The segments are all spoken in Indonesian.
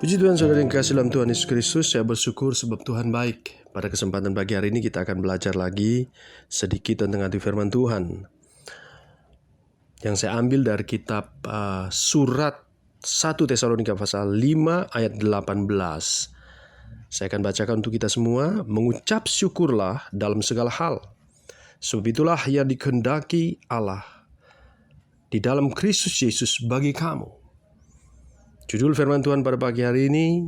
Puji Tuhan, saudara yang kasih dalam Tuhan Yesus Kristus. Saya bersyukur sebab Tuhan baik. Pada kesempatan pagi hari ini kita akan belajar lagi sedikit tentang arti firman Tuhan, yang saya ambil dari kitab surat 1 Tesalonika pasal 5 ayat 18. Saya akan bacakan untuk kita semua. Mengucap syukurlah dalam segala hal, sebab itulah yang dikehendaki Allah di dalam Kristus Yesus bagi kamu. Judul firman Tuhan pada pagi hari ini,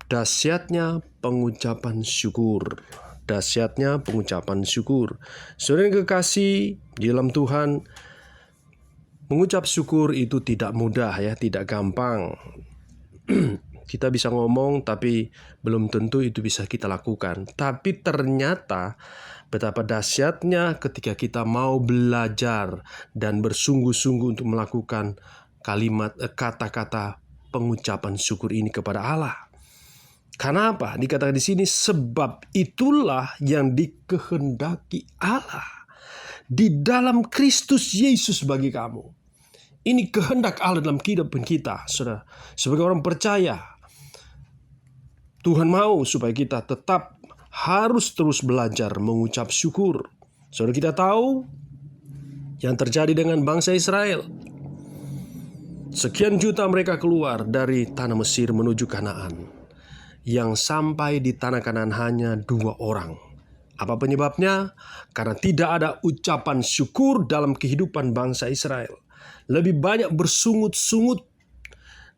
dahsyatnya pengucapan syukur. Dahsyatnya pengucapan syukur. Saudara yang kekasih di dalam Tuhan, mengucap syukur itu tidak mudah ya, tidak gampang. Kita bisa ngomong tapi belum tentu itu bisa kita lakukan. Tapi ternyata betapa dahsyatnya ketika kita mau belajar dan bersungguh-sungguh untuk melakukan kata-kata pengucapan syukur ini kepada Allah. Karena apa? Dikatakan di sini, sebab itulah yang dikehendaki Allah di dalam Kristus Yesus bagi kamu. Ini kehendak Allah dalam kehidupan kita, saudara. Sebagai orang percaya, Tuhan mau supaya kita tetap harus terus belajar mengucap syukur. Saudara, kita tahu yang terjadi dengan bangsa Israel. Sekian juta mereka keluar dari tanah Mesir menuju Kanaan. Yang sampai di tanah Kanaan hanya 2 orang. Apa penyebabnya? Karena tidak ada ucapan syukur dalam kehidupan bangsa Israel. Lebih banyak bersungut-sungut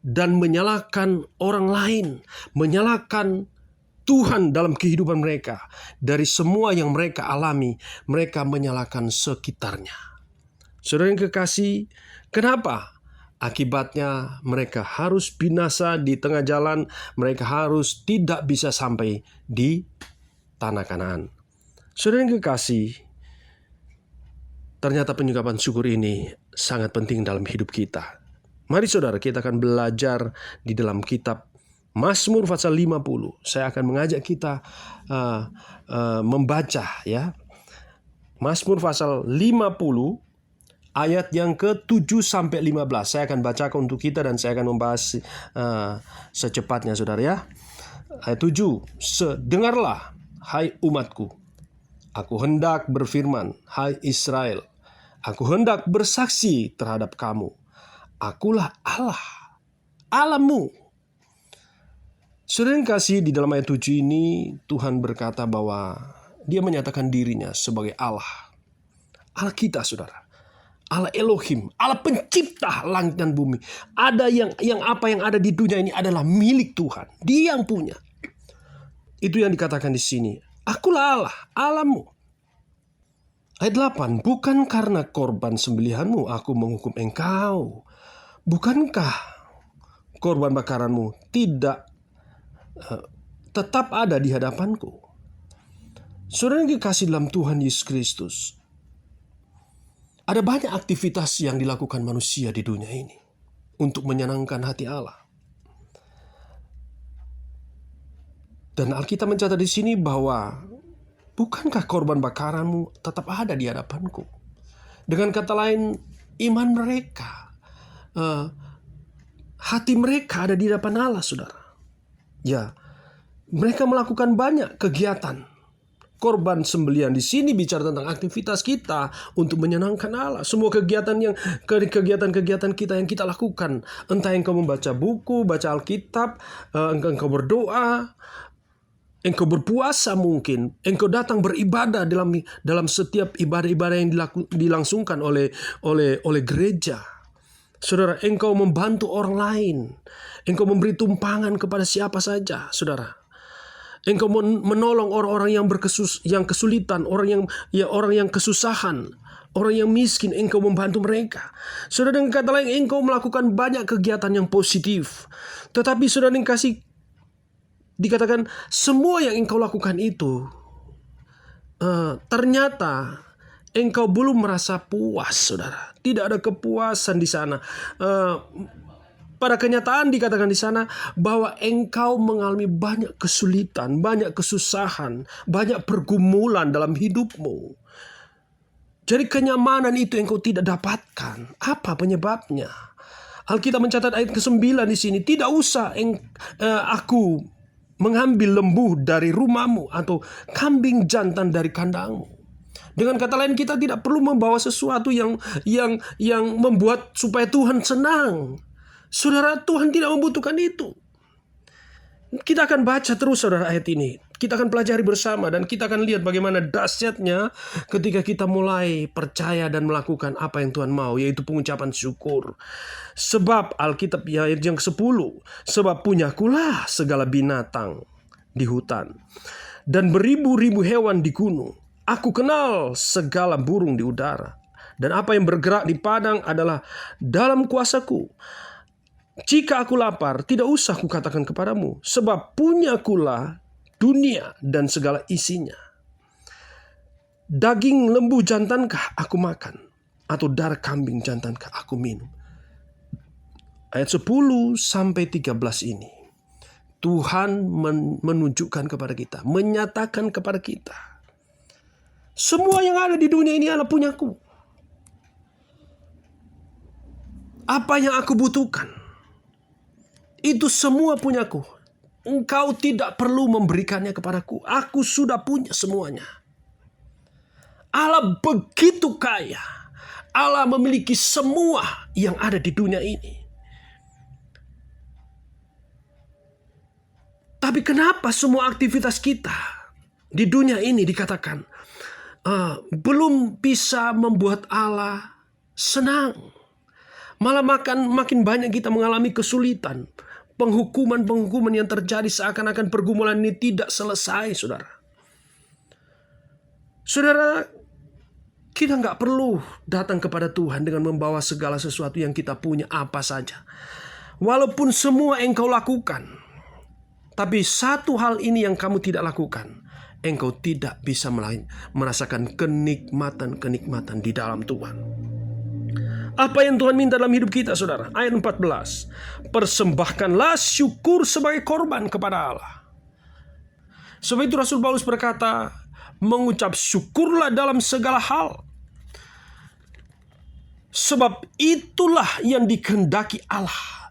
dan menyalahkan orang lain, menyalahkan Tuhan dalam kehidupan mereka. Dari semua yang mereka alami, mereka menyalahkan sekitarnya. Saudara yang kekasih, kenapa? Akibatnya mereka harus binasa di tengah jalan. Mereka harus tidak bisa sampai di tanah Kanaan. Saudara yang kekasih, ternyata pengucapan syukur ini sangat penting dalam hidup kita. Mari saudara, kita akan belajar di dalam kitab Mazmur pasal 50. Saya akan mengajak kita membaca ya. Mazmur pasal 50 ayat yang ke-7 sampai 15. Saya akan bacakan untuk kita dan saya akan membahas secepatnya saudara ya. Ayat 7. Dengarlah hai umatku, aku hendak berfirman, hai Israel, aku hendak bersaksi terhadap kamu. Akulah Allah, Allahmu. Saudara yang kasih, di dalam ayat 7 ini Tuhan berkata bahwa Dia menyatakan dirinya sebagai Allah. Allah kita saudara. Allah Elohim, Allah pencipta langit dan bumi. Ada yang apa yang ada di dunia ini adalah milik Tuhan. Dia yang punya. Itu yang dikatakan di sini. Akulah Allah, Allahmu. Ayat 8. Bukan karena korban sembelihanmu aku menghukum engkau. Bukankah korban bakaranmu tidak tetap ada di hadapanku? Saudara yang dikasih dalam Tuhan Yesus Kristus, ada banyak aktivitas yang dilakukan manusia di dunia ini untuk menyenangkan hati Allah. Dan Alkitab mencatat di sini bahwa bukankah korban bakaranmu tetap ada di hadapanku? Dengan kata lain, iman mereka, hati mereka ada di hadapan Allah, saudara. Ya, mereka melakukan banyak kegiatan. Korban sembelihan di sini bicara tentang aktivitas kita untuk menyenangkan Allah. Semua kegiatan kita yang kita lakukan, entah engkau membaca buku, baca Alkitab, engkau berdoa, engkau berpuasa mungkin, engkau datang beribadah dalam setiap ibadah-ibadah yang dilangsungkan oleh gereja. Saudara, engkau membantu orang lain, engkau memberi tumpangan kepada siapa saja, saudara. Engkau menolong orang-orang yang kesulitan, orang yang kesusahan, orang yang miskin, engkau membantu mereka. Saudara, dengan kata lain, engkau melakukan banyak kegiatan yang positif. Tetapi saudara yang kasih, dikatakan semua yang engkau lakukan itu, ternyata engkau belum merasa puas, saudara. Tidak ada kepuasan di sana. Pada kenyataan dikatakan di sana bahwa engkau mengalami banyak kesulitan, banyak kesusahan, banyak pergumulan dalam hidupmu. Jadi kenyamanan itu engkau tidak dapatkan. Apa penyebabnya? Alkitab mencatat ayat ke-9 di sini, tidak usah aku mengambil lembu dari rumahmu atau kambing jantan dari kandangmu. Dengan kata lain, kita tidak perlu membawa sesuatu yang membuat supaya Tuhan senang. Saudara, Tuhan tidak membutuhkan itu. Kita akan baca terus saudara ayat ini. Kita akan pelajari bersama dan kita akan lihat bagaimana dahsyatnya ketika kita mulai percaya dan melakukan apa yang Tuhan mau, yaitu pengucapan syukur. Sebab Alkitab ayat yang ke-10, sebab punyakulah segala binatang di hutan dan beribu-ribu hewan di gunung. Aku kenal segala burung di udara, dan apa yang bergerak di padang adalah dalam kuasaku. Jika aku lapar, tidak usah kukatakan kepadamu, sebab punyakulah dunia dan segala isinya. Daging lembu jantankah aku makan, atau darah kambing jantankah aku minum? Ayat 10 sampai 13 ini, Tuhan menunjukkan kepada kita, menyatakan kepada kita, semua yang ada di dunia ini adalah punyaku. Apa yang aku butuhkan, itu semua punyaku. Engkau tidak perlu memberikannya kepadaku. Aku sudah punya semuanya. Allah begitu kaya. Allah memiliki semua yang ada di dunia ini. Tapi kenapa semua aktivitas kita di dunia ini dikatakan belum bisa membuat Allah senang? Malah makin banyak kita mengalami kesulitan. Penghukuman yang terjadi seakan-akan pergumulan ini tidak selesai, saudara. Saudara, kita nggak perlu datang kepada Tuhan dengan membawa segala sesuatu yang kita punya apa saja. Walaupun semua engkau lakukan, tapi satu hal ini yang kamu tidak lakukan, engkau tidak bisa merasakan kenikmatan di dalam Tuhan. Apa yang Tuhan minta dalam hidup kita, saudara? Ayat 14. Persembahkanlah syukur sebagai korban kepada Allah. Sebab itu Rasul Paulus berkata, mengucap syukurlah dalam segala hal. Sebab itulah yang dikehendaki Allah.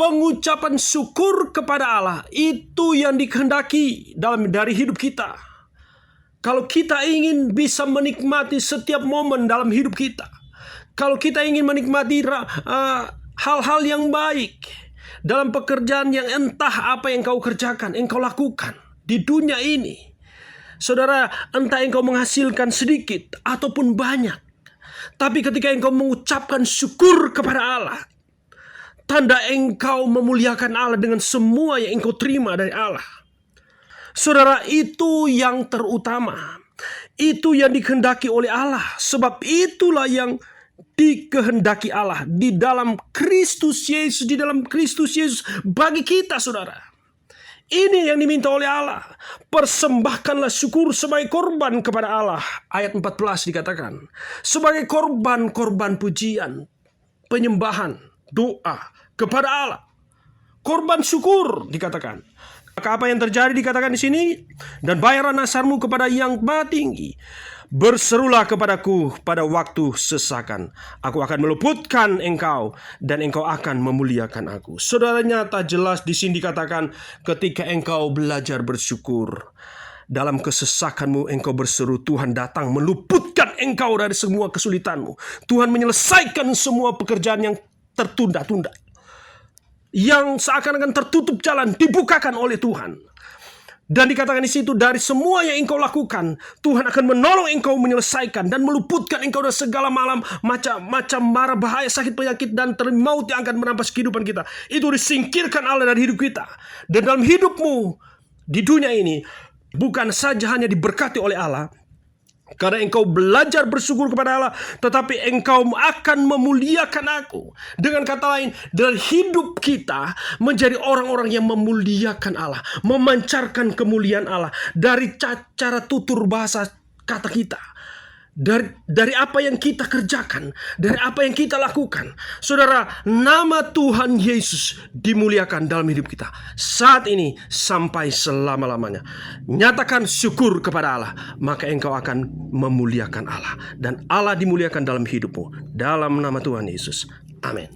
Pengucapan syukur kepada Allah, itu yang dikehendaki dari hidup kita. Kalau kita ingin bisa menikmati setiap momen dalam hidup kita, kalau kita ingin menikmati hal-hal yang baik dalam pekerjaan yang entah apa yang kau kerjakan, engkau lakukan di dunia ini, saudara, entah engkau menghasilkan sedikit ataupun banyak, tapi ketika engkau mengucapkan syukur kepada Allah, tanda engkau memuliakan Allah dengan semua yang engkau terima dari Allah. Saudara, itu yang terutama, itu yang dikehendaki oleh Allah, sebab itulah yang dikehendaki Allah di dalam Kristus Yesus, bagi kita, saudara. Ini yang diminta oleh Allah. Persembahkanlah syukur sebagai korban kepada Allah. Ayat 14 dikatakan, sebagai korban pujian, penyembahan, doa kepada Allah. Korban syukur dikatakan. Maka apa yang terjadi dikatakan di sini, dan bayarlah nasarmu kepada Yang Maha Tinggi. Berserulah kepadaku pada waktu sesakan. Aku akan meluputkan engkau dan engkau akan memuliakan aku. Saudara, nyata jelas di sini dikatakan ketika engkau belajar bersyukur, dalam kesesakanmu engkau berseru, Tuhan datang meluputkan engkau dari semua kesulitanmu. Tuhan menyelesaikan semua pekerjaan yang tertunda-tunda, yang seakan-akan tertutup jalan, dibukakan oleh Tuhan. Dan dikatakan di situ, dari semua yang engkau lakukan, Tuhan akan menolong engkau menyelesaikan dan meluputkan engkau dari segala macam mara bahaya, sakit, penyakit, dan maut yang akan merampas kehidupan kita. Itu disingkirkan Allah dari hidup kita. Dan dalam hidupmu di dunia ini, bukan saja hanya diberkati oleh Allah, karena engkau belajar bersyukur kepada Allah, tetapi engkau akan memuliakan aku. Dengan kata lain, dari hidup kita menjadi orang-orang yang memuliakan Allah, memancarkan kemuliaan Allah dari cara tutur bahasa kata kita, dari apa yang kita kerjakan, dari apa yang kita lakukan. Saudara, nama Tuhan Yesus dimuliakan dalam hidup kita saat ini sampai selama-lamanya. Nyatakan syukur kepada Allah, maka engkau akan memuliakan Allah, dan Allah dimuliakan dalam hidupmu. Dalam nama Tuhan Yesus, amin.